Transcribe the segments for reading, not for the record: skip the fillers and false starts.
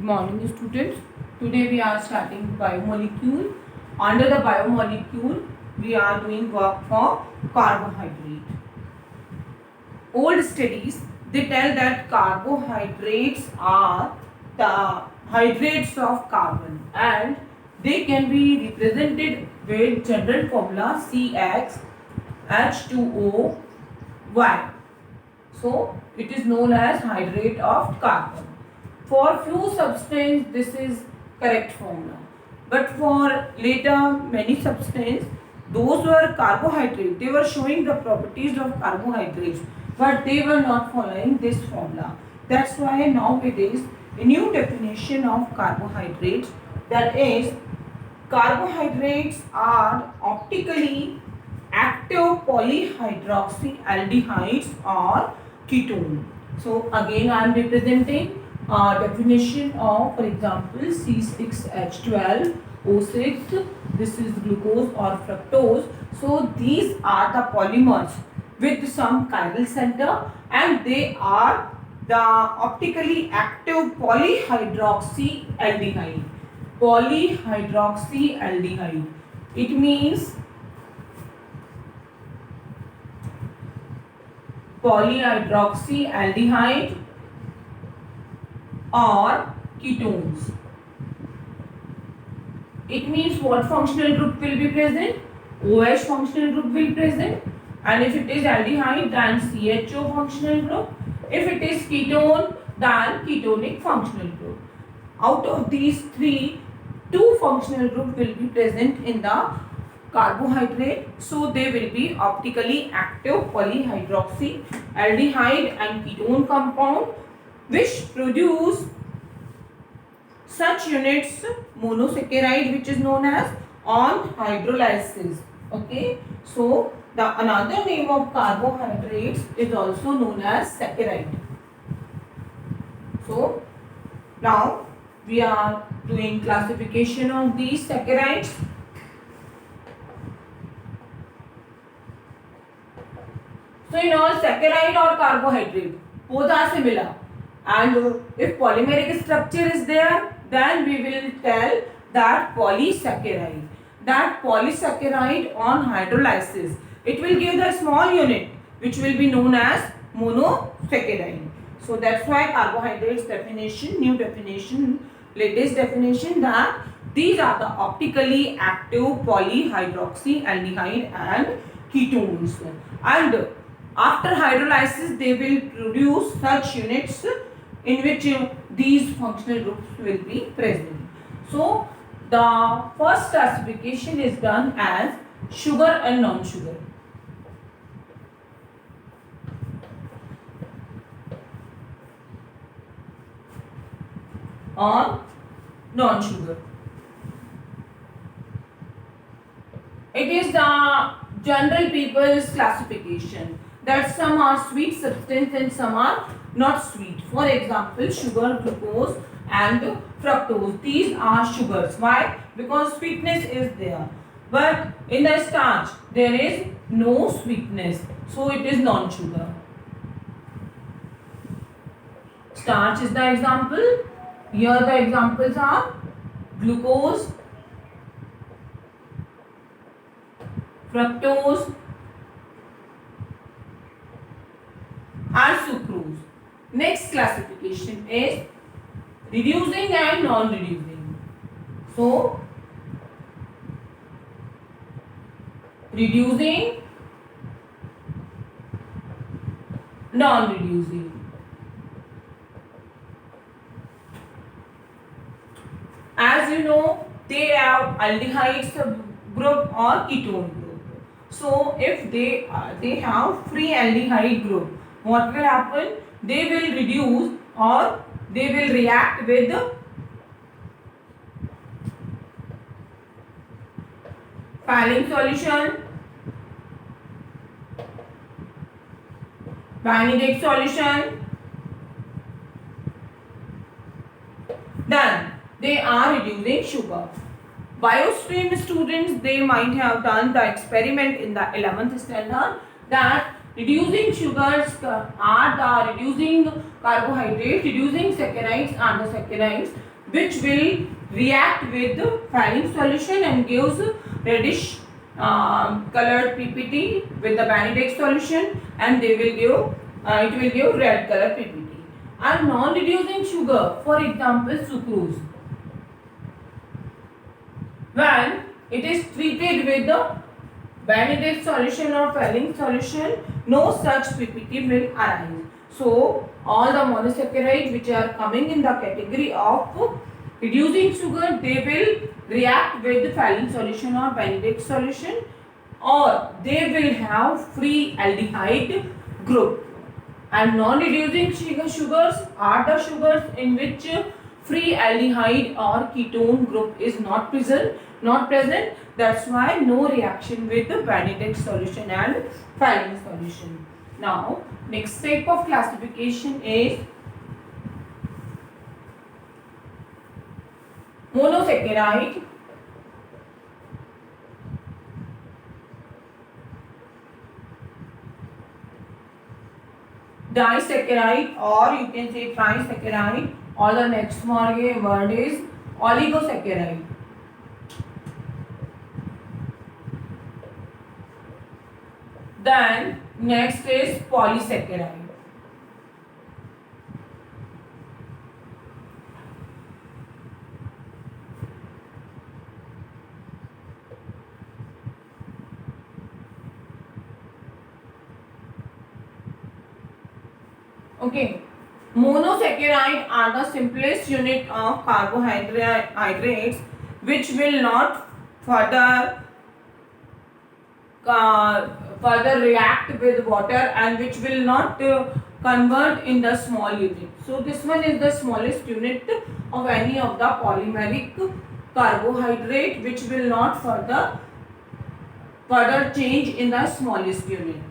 morning, students. Today we are starting biomolecule. Under the biomolecule, we are doing work for carbohydrate. Old studies, they tell that carbohydrates are the hydrates of carbon and they can be represented with general formula CxH2O(Y). So it is known as hydrate of carbon. For few substance this is correct formula, but for later many substance, those were carbohydrate, they were showing the properties of carbohydrates, but they were not following this formula. That's why nowadays a new definition of carbohydrates, that is, carbohydrates are optically active polyhydroxyaldehydes or ketone. So again I am representing definition of, for example, C6H12O6. This is glucose or fructose. So these are the polymers with some chiral center and they are the optically active polyhydroxyaldehyde. Polyhydroxyaldehyde. It means polyhydroxyaldehyde or ketones. It means what functional group will be present? OH functional group will be present, and if it is aldehyde then CHO functional group. If it is ketone then ketonic functional group. Out of these three, two functional group will be present in the carbohydrate, so they will be optically active polyhydroxyaldehyde and ketone compound, which produce such units monosaccharide, which is known as on hydrolysis. Okay, so the another name of carbohydrates is also known as saccharide. So now we are doing classification of these saccharides. So in all, saccharide or carbohydrate, both are similar, and if polymeric structure is there, then we will tell that polysaccharide. That polysaccharide on hydrolysis, it will give the small unit which will be known as monosaccharide. So that's why carbohydrates definition, new definition, latest definition, that these are the optically active polyhydroxyaldehyde and ketones, and after hydrolysis they will produce such units in which these functional groups will be present. So the first classification is done as sugar and non-sugar. Or non-sugar. It is the general people's classification that some are sweet substance and some are not sweet. For example, sugar, glucose and fructose. These are sugars. Why? Because sweetness is there. But in the starch, there is no sweetness. So it is non-sugar. Starch is the example. Here the examples are glucose, fructose and sucrose. Next classification is reducing and non-reducing. So reducing, non-reducing. As you know, they have aldehyde subgroup or ketone group. So if they have free aldehyde group, what will happen? They will reduce or they will react with Fehling solution, Benedict solution. Then they are reducing sugar. Biostream students, they might have done the experiment in the 11th standard that reducing sugars are the reducing carbohydrates, reducing saccharides and the saccharides, which will react with the Fanning solution and gives reddish colored PPT with the Benedict solution, and they will give it will give red color PPT. And non-reducing sugar, for example sucrose, when it is treated with the Benedict solution or Fanning solution, no such PPT will arise. So all the monosaccharides which are coming in the category of reducing sugar, they will react with the Fanning solution or Benedict solution, or they will have free aldehyde group. And non-reducing sugars are the sugars in which free aldehyde or ketone group is not present. That's why no reaction with the Benedict solution and Fanning solution. Now, next type of classification is monosaccharide, disaccharide, or you can say trisaccharide, or the next word is oligosaccharide. Then next is polysaccharide. Okay, monosaccharide are the simplest unit of carbohydrates which will not further react with water and which will not convert in the small unit. So this one is the smallest unit of any of the polymeric carbohydrate which will not further change in the smallest unit.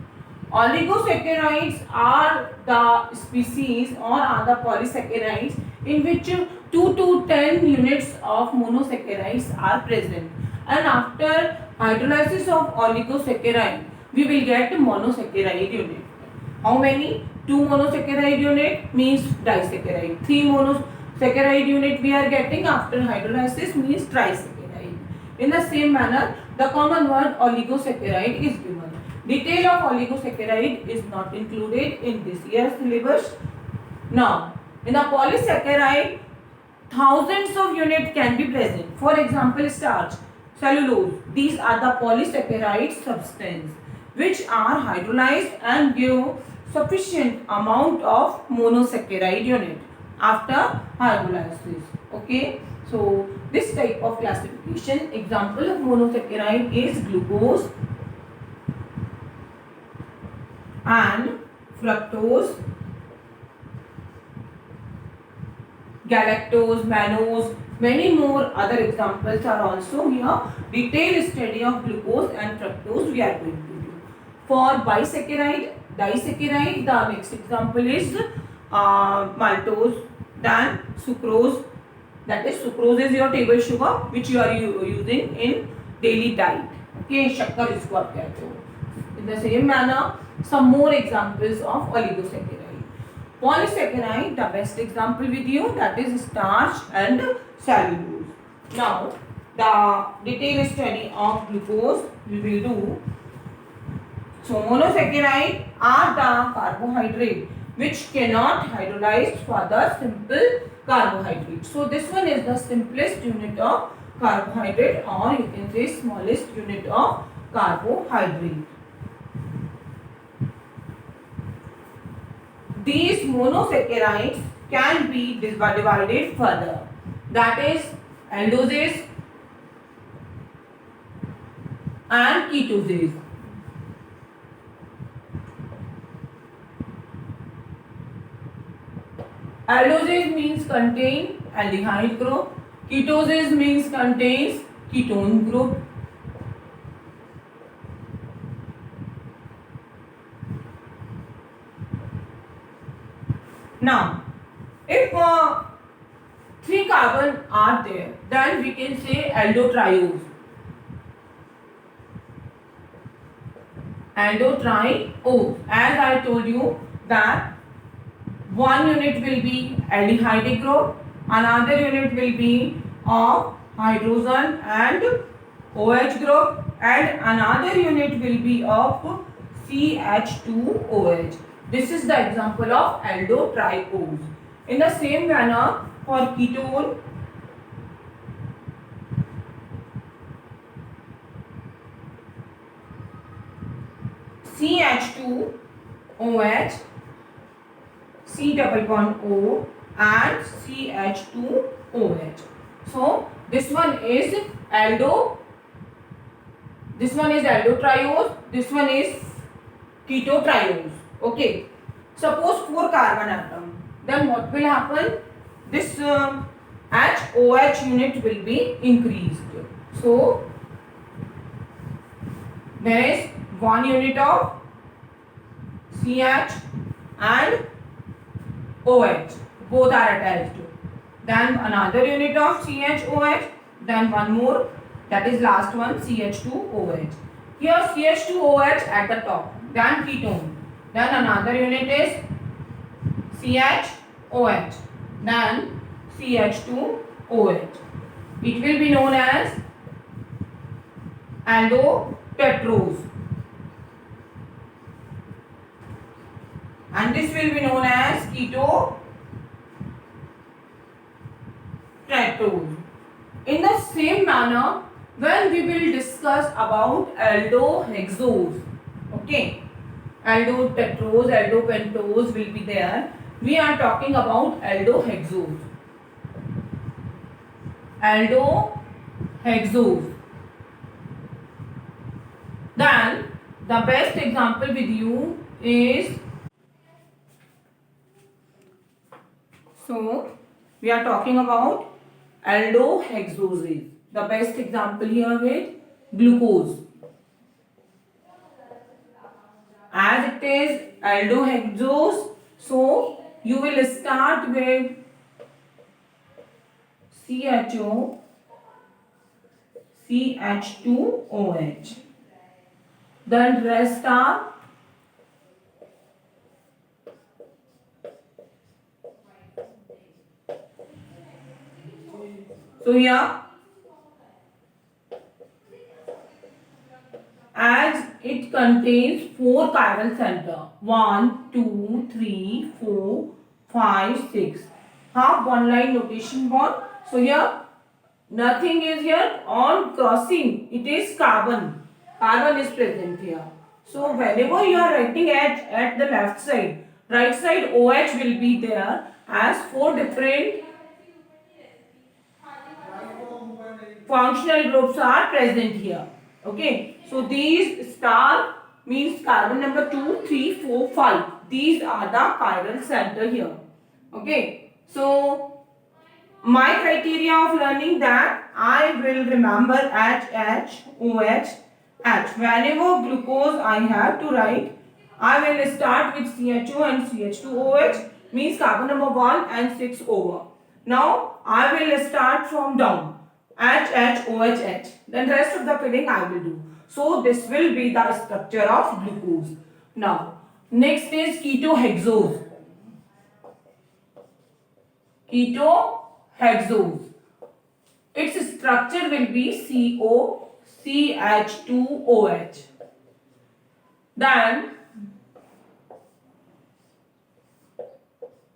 Oligosaccharides are the species or are the polysaccharides in which 2 to 10 units of monosaccharides are present, and after hydrolysis of oligosaccharide we will get monosaccharide unit. How many? 2 monosaccharide unit means disaccharide. 3 monosaccharide unit we are getting after hydrolysis means trisaccharide. In the same manner, the common word oligosaccharide is given. Detail of oligosaccharide is not included in this year's syllabus. Now, in the polysaccharide, thousands of units can be present. For example, starch, cellulose. These are the polysaccharide substance which are hydrolyzed and give sufficient amount of monosaccharide unit after hydrolysis. Okay. So, this type of classification, example of monosaccharide is glucose and fructose, galactose, mannose, many more other examples are also here. Detailed study of glucose and fructose we are going to do. For disaccharide, the next example is maltose, then sucrose. That is, sucrose is your table sugar which you are using in daily diet. Okay, shakkar isko aap kehte ho. In the same manner, some more examples of oligosaccharide. Polysaccharide, the best example with you, that is starch and cellulose. Now, the detailed study of glucose we will do. So, monosaccharide are the carbohydrate which cannot hydrolyze for the simple carbohydrate. So, this one is the simplest unit of carbohydrate, or you can say smallest unit of carbohydrate. These monosaccharides can be divided further. That is aldoses and ketoses. Aldoses means contain aldehyde group. Ketoses means contains ketone group. Now, if 3 carbon are there, then we can say aldotriose. Aldotriose. As I told you that one unit will be aldehyde group, Another unit will be of hydrogen and OH group, and another unit will be of CH2OH. This is the example of aldotriose. In the same manner, for ketone, CH2OH, C double bond O, and CH2OH. So this one is aldotriose, this one is ketotriose. Okay. Suppose 4 carbon atom, then what will happen? This HOH unit will be increased. So there is 1 unit of CH and OH, both are attached. Then another unit of CHOH, then one more, that is last one, CH2OH. Here CH2OH at the top, then ketone. Then another unit is CHOH, then CH2OH. It will be known as aldotetrose, and this will be known as ketotetrose. In the same manner, when we will discuss about aldohexose, okay, aldotetrose, aldopentose will be there. We are talking about aldohexose. Aldohexose. Then the best example with you is, so we are talking about aldohexoses. The best example here with glucose. As it is aldohexose, so you will start with CHO, CH2OH. Then rest are so here, as it contains 4 chiral center, 1, 2, 3, 4, 5, 6. Half one line notation bond. So here nothing is here. On crossing, it is carbon. Carbon is present here. So whenever you are writing at the left side, right side OH will be there as 4 different functional groups are present here. Okay. So these star means carbon number 2, 3, 4, 5. These are the chiral center here. Okay. So my criteria of learning that I will remember H, OH, H. Whenever glucose I have to write, I will start with CHO and CH2OH, means carbon number 1 and 6 over. Now I will start from down. H, OH, H. Then rest of the filling I will do. So this will be the structure of glucose. Now next is ketohexose. Ketohexose. Its structure will be CO, CH2OH. Then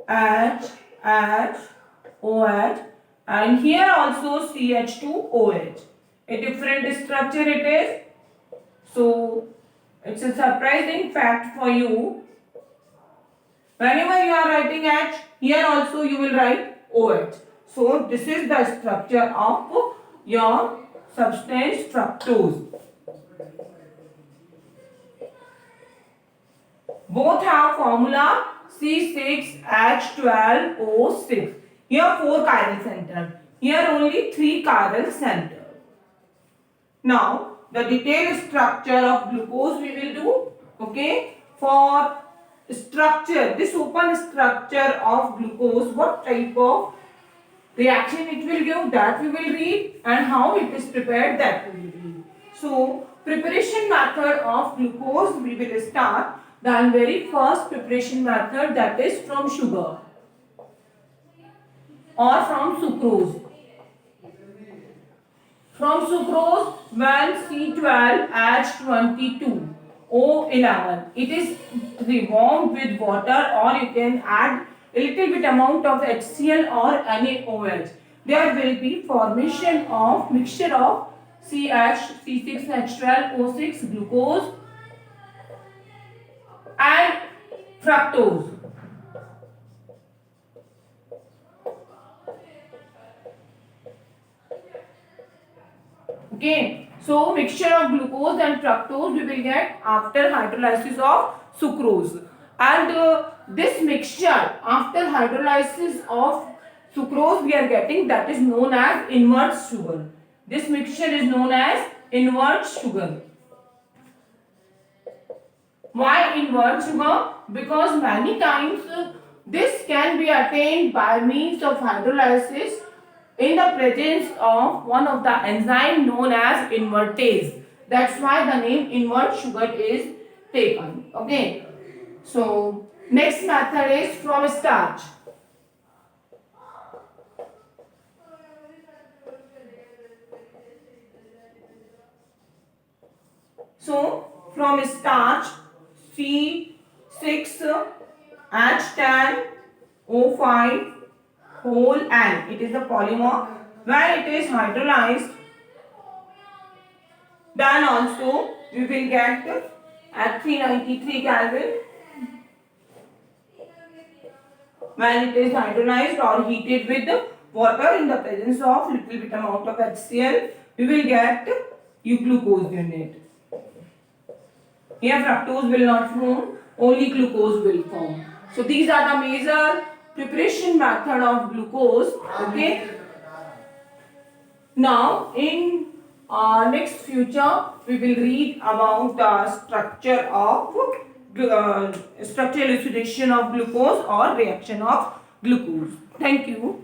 H, OH, and here also CH2OH. A different structure it is. So it's a surprising fact for you. Whenever you are writing H, here also you will write OH. So this is the structure of your substance fructose. Both have formula C6H12O6. Here 4 chiral center. Here only 3 chiral center. Now the detailed structure of glucose we will do. Okay. For structure, this open structure of glucose, what type of reaction it will give, that we will read, and how it is prepared, that we will read. So preparation method of glucose we will start. The very first preparation method, that is from sugar. or from sucrose. From sucrose, when C12H22O11, it is rewarmed with water, or you can add a little bit amount of HCl or NaOH. There will be formation of mixture of C6H12O6 glucose and fructose. Okay, so mixture of glucose and fructose we will get after hydrolysis of sucrose, and this mixture after hydrolysis of sucrose we are getting, that is known as invert sugar. This mixture is known as invert sugar. Why invert sugar? Because many times this can be attained by means of hydrolysis in the presence of one of the enzyme known as invertase. That's why the name invert sugar is taken. Okay, so next method is from starch. So from starch, C6H10O5 whole N, it is a polymer. When it is hydrolyzed, then also we will get at 393 Kelvin. When it is hydrolyzed or heated with water in the presence of little bit amount of HCl, we will get euglucose unit. Here fructose will not form, only glucose will form. So these are the major preparation method of glucose. Okay. Now in next future we will read about the structure elucidation of glucose or reaction of glucose. Thank you.